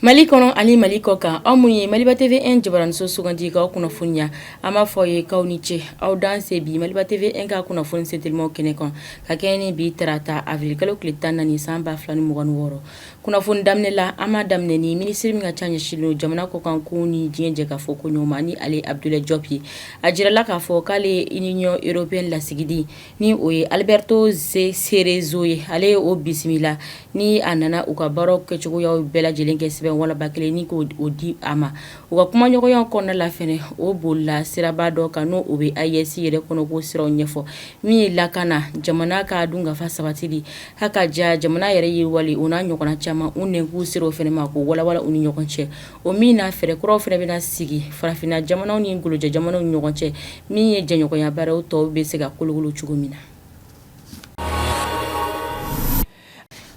Mali kɔnɔ ani Mali kɔ kan aw mun ye Maliba TV 1 jabaranso sugandi k'aw kunnafoniya an b'a fɔ ye k'aw ni ce aw dan se bi Maliba TV 1 ka kunnafoni sentelimaw kɛnɛ kan ka kɛɲɛ ni bi tarata avril kalo tile 14 san 2026 kunnafoni daminɛ la an m'a daminɛ ni minisiri min ka ca ɲɛsinnen jamana kɔ kan ko ni diɲɛ jɛ ka fɔ ko ɲɔgɔn ma ni ale Abdoulaye Diop ye a jirala k'a fɔ k'ale Union Européenne lasigidi ni o ye Alberto Cerezo ye ale ye o bisimila ni a nana u ka baaraw kɛcogoyaw bɛɛ lajɛlen kɛ sɛbɛn walaba kelen ni k'o di a ma u ka kumaɲɔgɔnya kɔnɔna la fɛnɛ o bolila siraba dɔ kan n'o o bɛ AES yɛrɛ kɔnɔ ko siraw ɲɛfɔ min ye lakana jamana ka dungafa sabatili haka ja jamana yɛrɛ yiriwali o n'a ɲɔgɔnna caman u nɛnk'u siraw fɛnɛ ma k'o walawala u ni ɲɔgɔn cɛ o min na fɛɛrɛ kuraw fɛnɛ bɛna sigi farafinna jamanaw ni ngolojɛ jamanaw ni ɲɔgɔn cɛ min ye jɛɲɔgɔnya baaraw tɔw bɛ se ka kolokolo cogo min na.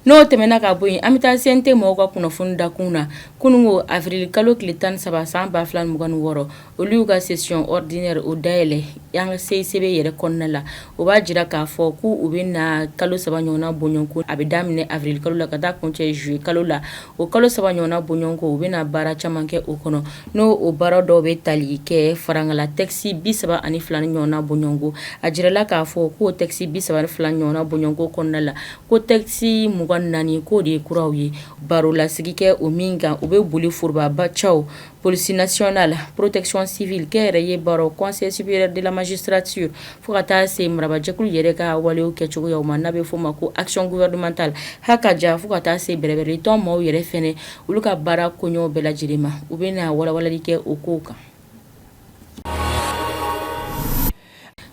N'o tɛmɛna ka bɔ yen an bɛ taa CNT mɔgɔw ka kunnafoni da kun na kunungo avril kalo tile 13 san 2026 olu y'u ka session ordinaire o dayɛlɛ an ka CICB yɛrɛ kɔnɔna la o b'a jira k'a fɔ k'u bɛ na kalo 3 ɲɔgɔnna bɔɲɔgɔnko a bɛ daminɛ avril kalo la ka taa kuncɛ juillet kalo la o kalo 3 ɲɔgɔnna bɔɲɔgɔnko u bɛ na baara caman kɛ o kɔnɔ n'o o baara dɔw bɛ tali kɛ farangala texte 32 ɲɔgɔnna bɔɲɔgɔnko a jirala k'a fɔ k'o texte 32 ɲɔgɔnna bɔɲɔgɔnko kɔnɔna la ko texte 24 k'o de ye kuraw ye baro lasigi kɛ o min kan u bɛ boli forobaba caw police nationale protection civile kɛyɛrɛ ye baro conseil supérieur de la magistrature fo ka taa se marabajɛkulu yɛrɛ ka walew kɛcogoyaw ma n'a bɛ fɔ ma ko action gouvernementale haka ja fo ka taa se bɛrɛbɛrɛ tɔn maaw yɛrɛ fɛnɛ olu ka baara koɲɔgɔn bɛɛ lajɛlen ma u bɛ na walawalali kɛ o kow kan.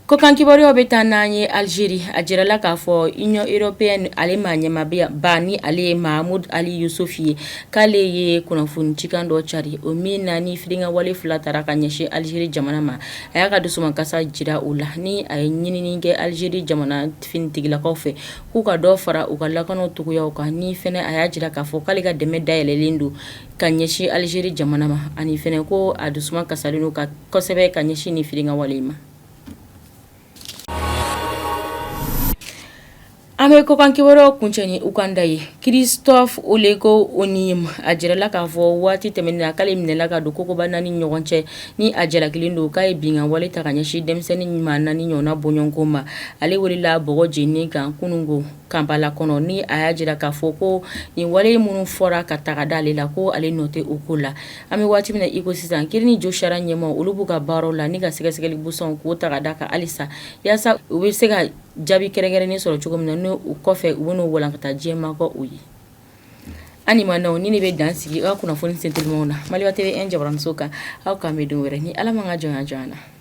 Kokan kibaruyaw bɛ taa n'an ye Algérie a jirala k'a fɔ Union Européenne ale maa ɲɛmaaba ni ale ye Mahamoud Ali Youssoufi ye k'ale ye kunnafoni cikan dɔ cari o min na ni firinga wale fila taara ka ɲɛsin Algérie jamana ma a y'a ka dusumankasa jira o la ni a ye ɲinini kɛ Algérie jamana finitigilakaw fɛ k'u ka dɔ fara u ka lakanaw togoyaw kan ni fɛnɛ a y'a jira k'a fɔ k'ale ka dɛmɛ dayɛlɛlen don ka ɲɛsin Algérie jamana ma ani fɛnɛ ko a dusuman kasalen don ka kosɛbɛ ka ɲɛsin ni firinga wale ma. An bɛ kokan kibaruyaw kuncɛ ni Uganda ye Christophe Olego Onyim a jirala k'a fɔ waati tɛmɛnen na k'ale minɛla ka don kokoba 4 ni ɲɔgɔn cɛ ni a jalakilen don k'a ye bingan wale ta ka ɲɛsin denmisɛnnin ɲuman 4 ɲɔgɔnna bɔɲɔgɔnko ma ale welela bɔgɔ jeninen kan kunungo Kampala kɔnɔ ni a y'a jira k'a fɔ ko nin wale minnu fɔra ka taga d'ale la ko ale nɔ tɛ o ko la an bɛ waati min na iko sisan Kirini Joshara ɲɛmaw olu b'u ka baaraw la ni ka sɛgɛsɛgɛli busanw k'o taga d'a kan halisa yaasa u bɛ se ka jaabi kɛrɛnkɛrɛnnen sɔrɔ cogo min na u kɔfɛ u bɛn'o walankata diɲɛma kɔ u ye ani manaw ni ne bɛ dan sigi aw kunnafoni sentelimaw na Maliba TV 1 jabaranso kan aw k'an bɛ don wɛrɛ ni Ala man ka jɔnya jɔnya na.